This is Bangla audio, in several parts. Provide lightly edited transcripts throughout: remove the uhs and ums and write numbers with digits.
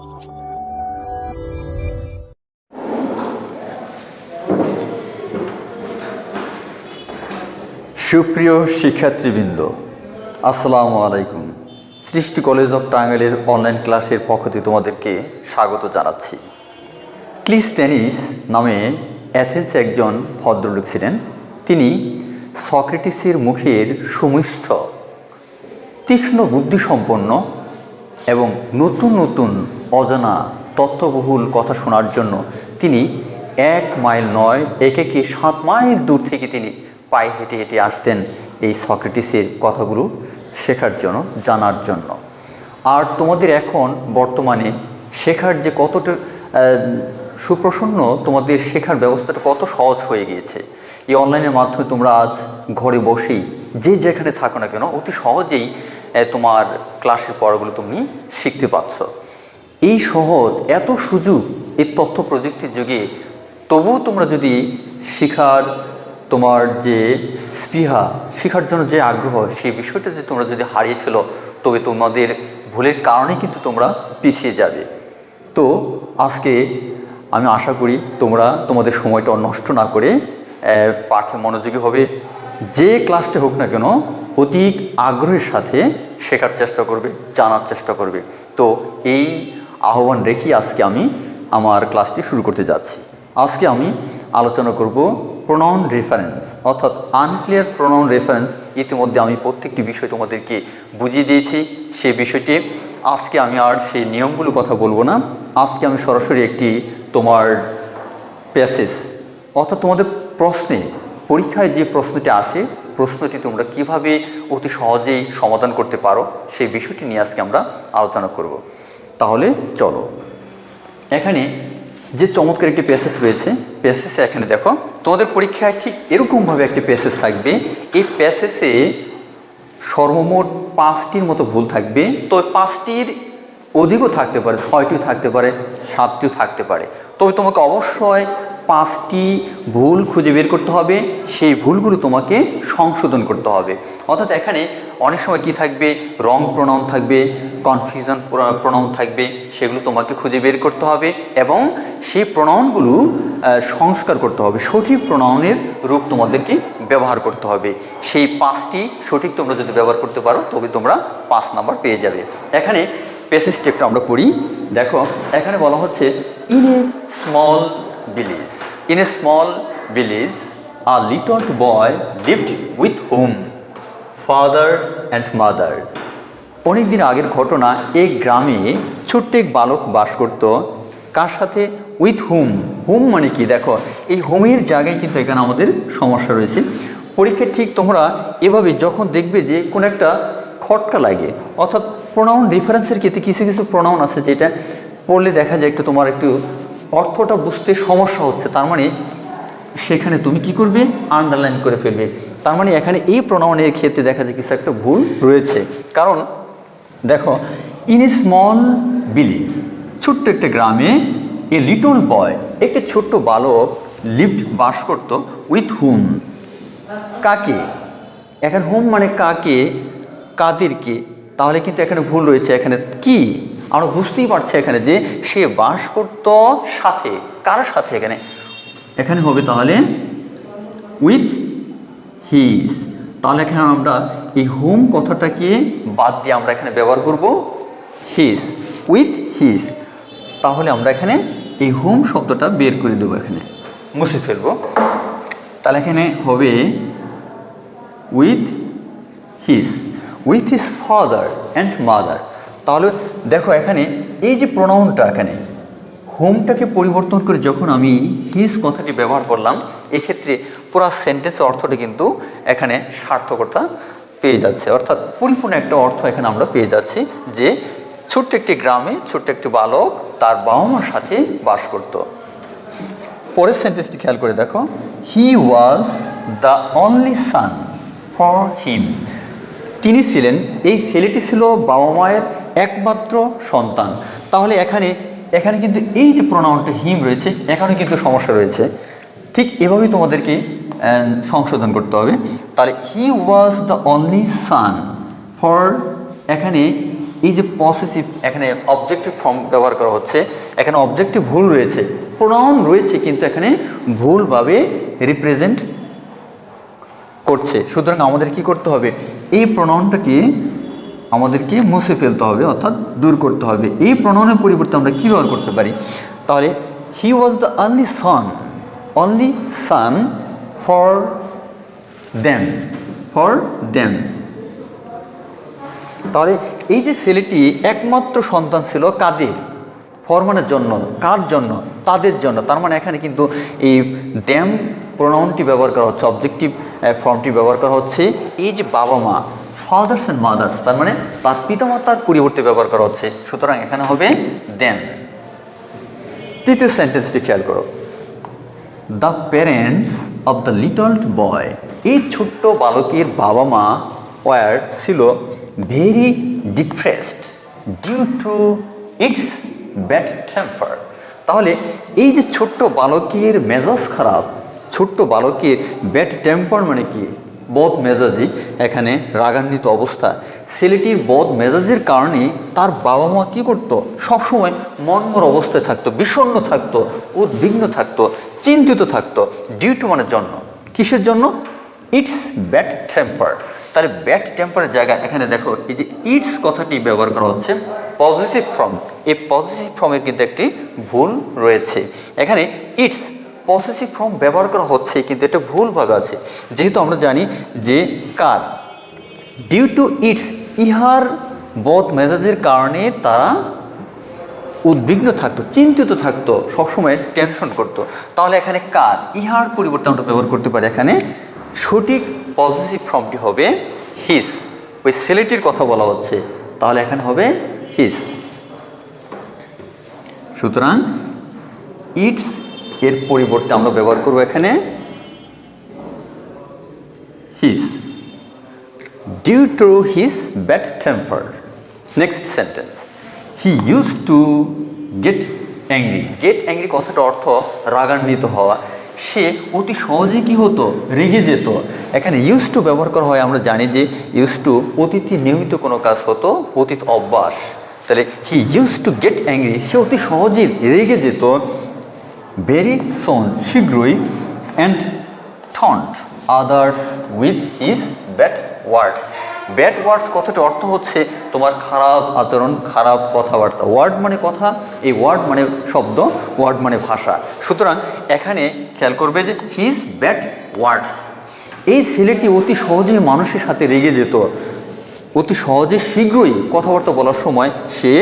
সুপ্রিয় শিক্ষার্থীবৃন্দ, আসসালামু আলাইকুম। সৃষ্টি কলেজ অফ টাঙ্গাইলের অনলাইন ক্লাসের পক্ষ থেকে তোমাদেরকে স্বাগত জানাচ্ছি। ক্লিস্টেনিস নামে অ্যাথেন্সে একজন ভদ্রলোক ছিলেন। তিনি সক্রেটিসের মুখের সুমিষ্ট, তীক্ষ্ণ বুদ্ধিসম্পন্ন এবং নতুন নতুন অজানা তথ্যবহুল কথা শোনার জন্য তিনি 1 মাইল নয়, একে 7 মাইল দূর থেকে তিনি পায়ে হেঁটে হেঁটে আসতেন এই সক্রেটিসের কথাগুলো শেখার জন্য, জানার জন্য। আর তোমাদের এখন বর্তমানে শেখার যে কতটা সুপ্রসন্ন, তোমাদের শেখার ব্যবস্থাটা কত সহজ হয়ে গিয়েছে। এই অনলাইনের মাধ্যমে তোমরা আজ ঘরে বসেই যে যেখানে থাকো না কেন অতি সহজেই তোমার ক্লাসের পড়াগুলো তুমি শিখতে পাচ্ছ। এই সহজ এত সুযোগ এই তথ্য প্রযুক্তির যুগে, তবুও তোমরা যদি শেখার তোমার যে স্পৃহা, শেখার জন্য যে আগ্রহ, সেই বিষয়টা যদি তোমরা যদি হারিয়ে ফেলো, তবে তোমাদের ভুলের কারণে কিন্তু তোমরা পিছিয়ে যাবে। তো আজকে আমি আশা করি তোমরা তোমাদের সময়টা নষ্ট না করে পাঠে মনোযোগী হবে। যে ক্লাসটা হোক না কেন অধিক আগ্রহের সাথে শেখার চেষ্টা করবে, জানার চেষ্টা করবে। তো এই আহ্বান রেখে আজকে আমি আমার ক্লাসটি শুরু করতে যাচ্ছি। আজকে আমি আলোচনা করব প্রোনাউন রেফারেন্স, অর্থাৎ আনক্লিয়ার প্রোনাউন রেফারেন্স। ইতিমধ্যে আমি প্রত্যেকটি বিষয় তোমাদেরকে বুঝিয়ে দিয়েছি। সেই বিষয়টি আজকে আমি আর সেই নিয়মগুলো কথা বলবো না। আজকে আমি সরাসরি একটি তোমার প্যাসেজ, অর্থাৎ তোমাদের প্রশ্নে, পরীক্ষায় যে প্রশ্নটি আসে, প্রশ্নটি তোমরা কিভাবে অতি সহজেই সমাধান করতে পারো, সেই বিষয়টি নিয়ে আজকে আমরা আলোচনা করব। তাহলে চলো, এখানে যে চমৎকার একটি প্যাসেজ রয়েছে, প্যাসেজে এখানে দেখো, তোমাদের পরীক্ষায় ঠিক এরকমভাবে একটি প্যাসেজ থাকবে। এই প্যাসেজে সর্বমোট 5টির মতো ভুল থাকবে। তো 5টির অধিকও থাকতে পারে, 6টিও থাকতে পারে, 7টিও থাকতে পারে। তবে তোমাকে অবশ্যই 5টি ভুল খুঁজে বের করতে হবে, সেই ভুলগুলো তোমাকে সংশোধন করতে হবে। অর্থাৎ এখানে অনেক সময় কি থাকবে, রং প্রোনাউন থাকবে, কনফিউশন প্রোনাউন থাকবে, সেগুলো তোমাকে খুঁজে বের করতে হবে এবং সেই প্রোনাউনগুলো সংস্কার করতে হবে। সঠিক প্রোনাউনের রূপ তোমাদেরকে ব্যবহার করতে হবে। সেই 5টি সঠিক তোমরা যদি ব্যবহার করতে পারো, তবে তোমরা 5 নাম্বার পেয়ে যাবে। এখানে প্যাসেজ টেপটা আমরা পড়ি। দেখো, এখানে বলা হচ্ছে, in a small village, in a small village a little boy lived with home father and mother. অনেক দিন আগের ঘটনা, এক গ্রামে ছোট্ট এক বালক বাস করত। কার সাথে? উইথ হুম। হুম মানে কি? দেখো, এই হোমের জায়গায় কিন্তু এখানে আমাদের সমস্যা রয়েছে। পরীক্ষায় ঠিক তোমরা এভাবে যখন দেখবে যে কোনো একটা খটকা লাগে, অর্থাৎ প্রোনাউন রেফারেন্সের ক্ষেত্রে কিছু কিছু প্রোনাউন আছে যেটা পড়লে দেখা যায় একটু তোমার একটু অর্থটা বুঝতে সমস্যা হচ্ছে, তার মানে সেখানে তুমি কি করবে? আন্ডারলাইন করে ফেলবে। তার মানে এখানে এই প্রোনাউনের ক্ষেত্রে দেখা যায় কিছু একটা ভুল রয়েছে। কারণ দেখো, ইন এ স্মল ভিলেজ, ছোট্ট একটা গ্রামে, এ লিটল বয়, একটা ছোট্ট বালক, লিভড বাস করত, উইথ হুম, কাকে? এখানে হুম মানে কাকে, কাদেরকে? তাহলে কিন্তু এখানে ভুল রয়েছে। এখানে কি আমরা বুঝতেই পারছি এখানে যে সে বাস করত সাথে, কার সাথে? এখানে এখানে হবে তাহলে উইথ হিজ। তাহলে এখানে আমরা এই হোম কথাটাকে বাদ দিয়ে আমরা এখানে ব্যবহার করব হিজ, উইথ হিজ। তাহলে আমরা এখানে এই হোম শব্দটা বের করে দেবো, এখানে মুছে ফেলবো। তাহলে এখানে হবে with his, with his father and mother. তাহলে দেখো, এখানে এই যে প্রোনাউনটা, এখানে হোমটাকে পরিবর্তন করে যখন আমি হিজ কথাটি ব্যবহার করলাম, এক্ষেত্রে পুরো সেন্টেন্সের অর্থটা কিন্তু এখানে সার্থকতা পেয়ে যাচ্ছে, অর্থাৎ পরিপূর্ণ একটা অর্থ এখানে আমরা পেয়ে যাচ্ছি যে ছোট্ট একটি গ্রামে ছোট্ট একটি বালক তার বাবা মার সাথে বাস করত। পরের সেন্টেন্সটি খেয়াল করে দেখো, he was the only son for him. তিনি ছিলেন, এই ছেলেটি ছিল বাবা মায়ের একমাত্র সন্তান। তাহলে এখানে কিন্তু এই যে প্রোনাউনটা হিম রয়েছে, এখানে কিন্তু সমস্যা রয়েছে। ঠিক এভাবেই তোমাদেরকে সংশোধন করতে হবে। তাহলে he was the only son for, এখানে এই যে পসেসিভ এখানে অবজেক্টিভ ফর্ম ব্যবহার করা হচ্ছে, এখানে অবজেক্টিভ ভুল রয়েছে, প্রোনাউন রয়েছে কিন্তু এখানে ভুলভাবে রিপ্রেজেন্ট করছে। সুতরাং আমাদের কি করতে হবে, এই প্রোনাউনটাকে আমাদেরকে মুছে ফেলতে হবে, অর্থাৎ দূর করতে হবে। এই প্রোনাউনের পরিবর্তে আমরা কী ব্যবহার করতে পারি, তাহলে he was the only son for them. তাহলে এই যে ছেলেটি একমাত্র সন্তান ছিল কাদের, ফর মানে জন্য, কার জন্য, তাদের জন্য। তার মানে এখানে কিন্তু এই দ্যাম প্রোনাউনটি ব্যবহার করা হচ্ছে, অবজেক্টিভ ফর্মটি ব্যবহার করা হচ্ছে এই যে বাবা মা, ফাদার্স অ্যান্ড মাদার্স, তার মানে তার পিতামাতার পরিবর্তে ব্যবহার করা হচ্ছে। সুতরাং এখানে হবে দেম। তৃতীয় সেন্টেন্সটি খেয়াল করো, the parents of the little boy, এই ছোট্ট বালকের বাবা মা ওয়ার ছিল very depressed due to its bad temper. তাহলে এই যে ছোট্ট বালকের মেজাজ খারাপ, ছোট্ট বালকের ব্যাড টেম্পার মানে কি, বদ মেজাজি, এখানে রাগান্বিত অবস্থা। ছেলেটির বদ মেজাজের কারণে তার বাবা মা কী করতো, সবসময় মনমর অবস্থায় থাকতো, বিষণ্ণ থাকতো, উদ্বিগ্ন থাকতো, চিন্তিত থাকতো। ডিউ টু মানে জন্য, কিসের জন্য, ইটস ব্যাড টেম্পার। তাহলে ব্যাড টেম্পারের জায়গায় এখানে দেখো এই যে ইটস কথাটি ব্যবহার করা হচ্ছে পজিটিভ ফর্ম। এই পজিটিভ ফর্মের কিন্তু একটি ভুল রয়েছে, এখানে ইটস পসেসিভ ফর্ম ব্যবহার করা হচ্ছে কিন্তু এটা ভুলভাবে আছে। যেহেতু আমরা জানি যে কার, ডিউ টু ইটস, ইহার বদ মেজাজের কারণে তারা উদ্বিগ্ন থাকতো, চিন্তিত থাকতো, সবসময় টেনশন করতো। তাহলে এখানে কার, ইহার পরিবর্তে আমরা ব্যবহার করতে পারি, এখানে সঠিক পজিটিভ ফর্মটি হবে হিজ। ওই ছেলেটির কথা বলা হচ্ছে, তাহলে এখানে হবে হিজ। সুতরাং ইটস এর পরিবর্তে আমরা ব্যবহার করব এখানে his, due to his bad temper. Next sentence, he use to get angry. Get angry কথাটার অর্থ রাগান্বিত হওয়া। সে অতি সহজে কি হতো, রেগে যেত। এখানে ইউজ টু ব্যবহার করা হয়, আমরা জানি যে ইউজ টু অতীতে নিয়মিত কোনো কাজ হতো, অতীত অভ্যাস। তাহলে he use to get angry, সে অতি সহজেই রেগে যেত, ভেরি সোন শীঘ্রই, and taunt others with his bad words. Bad words কথাটির অর্থ হচ্ছে তোমার খারাপ আচরণ, খারাপ কথাবার্তা। ওয়ার্ড মানে কথা, এই ওয়ার্ড মানে শব্দ, ওয়ার্ড মানে ভাষা। সুতরাং এখানে খেয়াল করবে যে হিজ ব্যাড ওয়ার্ডস, এই ছেলেটি অতি সহজেই মানুষের সাথে রেগে যেত, অতি সহজে শীঘ্রই কথাবার্তা বলার সময় সে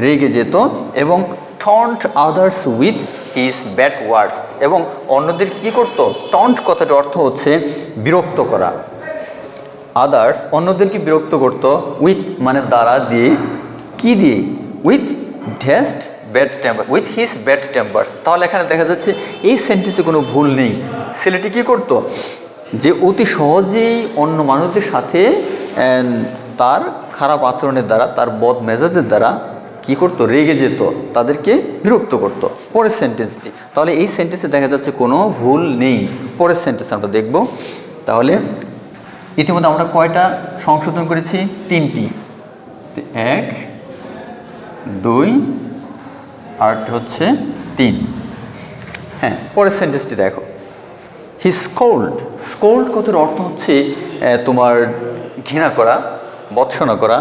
রেগে যেত, এবং taunt others with his bad words, এবং অন্যদেরকে কী করতো, টন্ট কথাটির অর্থ হচ্ছে বিরক্ত করা। আদার্স অন্যদেরকে বিরক্ত করত, উইথ মানে দ্বারা, দিয়ে, কি দিয়ে, with that's bad temper, with his bad temper. তাহলে এখানে দেখা যাচ্ছে এই সেন্টেন্সে কোনো ভুল নেই। ছেলেটি কী করতো, যে অতি সহজেই অন্য মানুষদের সাথে তার খারাপ আচরণের দ্বারা, তার বদ মেজাজের দ্বারা কী করতো, রেগে যেত, তাদেরকে বিরক্ত করত। পরের সেন্টেন্সটি, তাহলে এই সেন্টেন্সে দেখা যাচ্ছে কোনো ভুল নেই। পরের সেন্টেন্স আমরা দেখব। তাহলে ইতিমধ্যে আমরা কয়টা সংশোধন করেছি, 3টি, 1 2 আর হচ্ছে 3। হ্যাঁ, পরের সেন্টেন্সটি দেখো, হি স্কোল্ড। স্কোল্ড কথার অর্থ হচ্ছে তোমার ঘৃণা করা, ভৎসনা করা,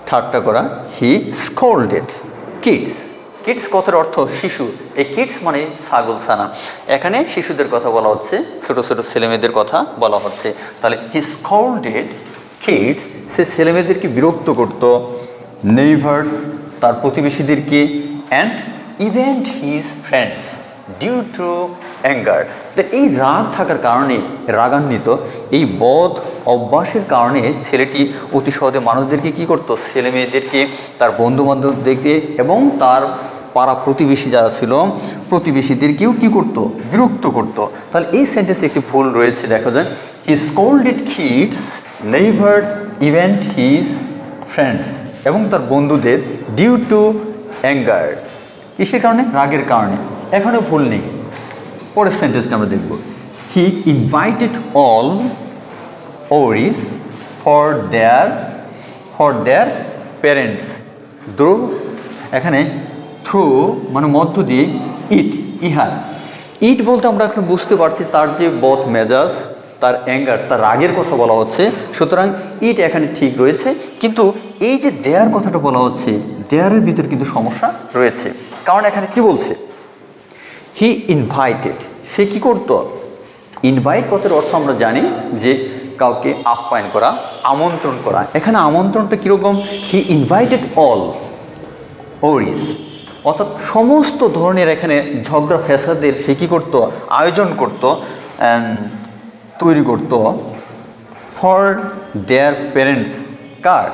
ঠাট্টা করা। হি স্কোল্ডেড কিডস। কিডস কথার অর্থ শিশু। এই কিডস মানে ছাগল ছানা, এখানে শিশুদের কথা বলা হচ্ছে, ছোট ছোট ছেলেমেয়েদের কথা বলা হচ্ছে। তাহলে হি স্কোল্ডেড কিডস, সে ছেলেমেয়েদেরকে বিরক্ত করত, নেইভার্স তার প্রতিবেশীদেরকে, and even his friends due to anger. এই রাগ থাকার কারণে, রাগান্বিত এই বদ অভ্যাসের কারণে ছেলেটি অতি সহজে মানুষদেরকে কী করতো, ছেলে মেয়েদেরকে, তার বন্ধুবান্ধবদেরকে এবং তার পাড়া প্রতিবেশী যারা ছিল প্রতিবেশীদেরকেও কী করতো, বিরক্ত করতো। তাহলে এই সেন্টেন্সে একটি ভুল রয়েছে, দেখা যায় he scolded kids neighbours even his friends, এবং তার বন্ধুদের ডিউ টু অ্যাঙ্গার, কিসের কারণে, রাগের কারণে। এখানেও ভুল নেই। পরের সেন্টেন্সটা আমরা দেখব, he invited all worries for their parents through এখানে থ্রু মানে মধ্য দিয়ে ইট ইহা ইট বলতে আমরা এখন বুঝতে পারছি তার যে বদ মেজাজ, তার অ্যাঙ্গার, তার রাগের কথা বলা হচ্ছে। সুতরাং ইট এখানে ঠিক রয়েছে, কিন্তু এই যে দেয়ার কথাটা বলা হচ্ছে, দেয়ারের ভিতরে কিন্তু সমস্যা রয়েছে। কারণ এখানে কি বলছে, হি ইনভাইটেড, সে কি করতো, ইনভাইট কথার অর্থ আমরা জানি যে কাউকে আপ্যায়ন করা, আমন্ত্রণ করা। এখানে আমন্ত্রণটা কীরকম, হি ইনভাইটেড অল ওরিস, অর্থাৎ সমস্ত ধরনের এখানে ঝগড়া ফ্যাসাদের সে কী করতো, আয়োজন করতো, তৈরি করতো ফর দেয়ার প্যারেন্টস। কার,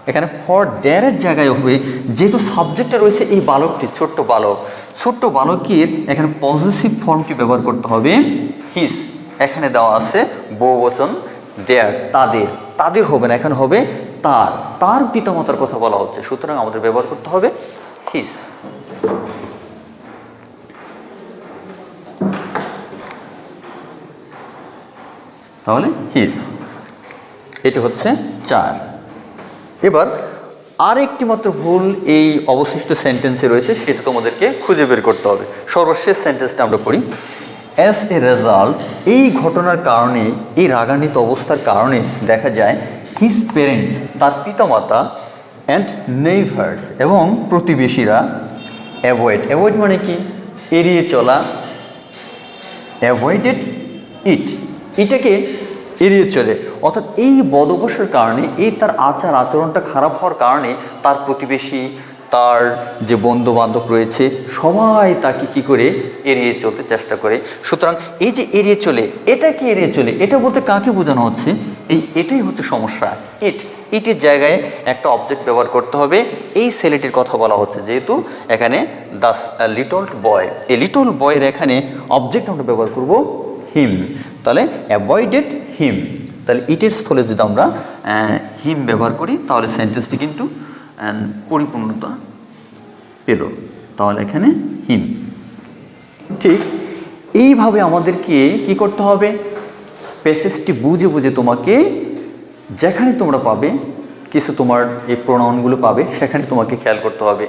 এখানে ফর দেয়ারের জায়গায় হবে, যেহেতু সাবজেক্টে রয়েছে এই বালকটি, ছোট্ট বালক, ছোট্ট বালকের এখানে পজিটিভ ফর্মটি ব্যবহার করতে হবে হিস। এখানে দেওয়া আছে বহুবচন দেয়ার, তাদের, তাদের হবে না, এখানে হবে তার, তার পিতামাতার কথা বলা হচ্ছে। সুতরাং আমাদের ব্যবহার করতে হবে হিস। তাহলে হিস, এটা হচ্ছে 4। এবার আরেকটি মাত্র ভুল এই অবশিষ্ট সেন্টেন্সে রয়েছে, সেটা তোমাদেরকে খুঁজে বের করতে হবে। সর্বশেষ সেন্টেন্সটা আমরা পড়ি। অ্যাজ এ রেজাল্ট, এই ঘটনার কারণে, এই রাগান্বিত অবস্থার কারণে দেখা যায় হিজ প্যারেন্টস, তার পিতামাতা, অ্যান্ড নেইবার্স, এবং প্রতিবেশীরা, অ্যাভয়েড, অ্যাভয়েড মানে কি, এড়িয়ে চলা, অ্যাভয়েডেড ইট, এটাকে এড়িয়ে চলে। অর্থাৎ এই বদ অভ্যাসের কারণে, এই তার আচার আচরণটা খারাপ হওয়ার কারণে তার প্রতিবেশী, তার যে বন্ধু বান্ধব রয়েছে, সবাই তাকে কি করে, এড়িয়ে চলতে চেষ্টা করে। সুতরাং এই যে এড়িয়ে চলে, এটা কি এড়িয়ে চলে, এটা বলতে কাকে বোঝানো হচ্ছে, এটাই হচ্ছে সমস্যা। ইট, ইটের জায়গায় একটা অবজেক্ট ব্যবহার করতে হবে। এই ছেলেটির কথা বলা হচ্ছে, যেহেতু এখানে দ্য লিটল বয়, এই লিটল বয়ের এখানে অবজেক্ট আমরা ব্যবহার করব হিম। তাহলে অ্যাভয়েডেড হিম, তাহলে ইটের স্থলে যদি আমরা হিম ব্যবহার করি, তাহলে সেন্টেন্সটি কিন্তু পরিপূর্ণতা পেল। তাহলে এখানে হিম। ঠিক এইভাবে আমাদেরকে কি করতে হবে, প্যাসেজটি বুঝে বুঝে তোমাকে যেখানে তোমরা পাবে কিছু তোমার এই প্রোনাউনগুলো পাবে, সেখানে তোমাকে খেয়াল করতে হবে।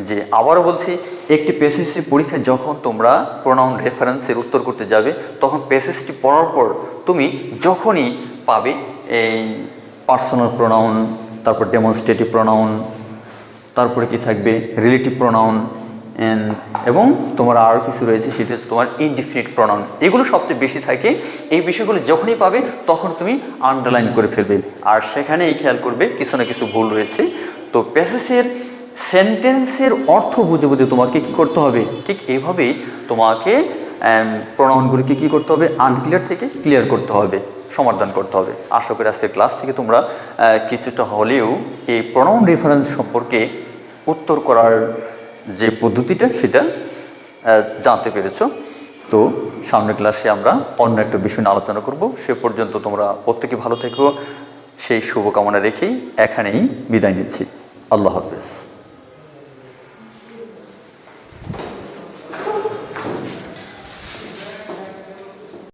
যে আবারও বলছি, একটি প্যাসেজটি পরীক্ষায় যখন তোমরা প্রোনাউন রেফারেন্সের উত্তর করতে যাবে, তখন প্যাসেজটি পড়ার পর তুমি যখনই পাবে এই পার্সোনাল প্রোনাউন, তারপর ডেমনস্ট্রেটিভ প্রোনাউন, তারপরে কি থাকবে রিলেটিভ প্রোনাউন, এবং তোমার আরও কিছু রয়েছে, সেটা হচ্ছে তোমার ইনডিফিনিট প্রোনাউন। এগুলো সবচেয়ে বেশি থাকে। এই বিষয়গুলো যখনই পাবে তখন তুমি আন্ডারলাইন করে ফেলবে, আর সেখানেই খেয়াল করবে কিছু না কিছু ভুল রয়েছে। তো প্যাসেজের সেন্টেন্সের অর্থ বুঝে বুঝে তোমাকে কি করতে হবে, ঠিক এইভাবেই তোমাকে প্রোনাউনগুলিকে কি করতে হবে, আনক্লিয়ার থেকে ক্লিয়ার করতে হবে, সমাধান করতে হবে। আশা করি আজকের ক্লাস থেকে তোমরা কিছুটা হলেও এই প্রোনাউন রেফারেন্স সম্পর্কে উত্তর করার যে পদ্ধতিটা সেটা জানতে পেরেছো। তো সামনের ক্লাসে আমরা অন্য একটা বিষয় নিয়ে আলোচনা করব। সে পর্যন্ত তোমরা প্রত্যেকে ভালো থেকো, সেই শুভকামনা রেখেই এখানেই বিদায় নিচ্ছি। আল্লাহ হাফেজ।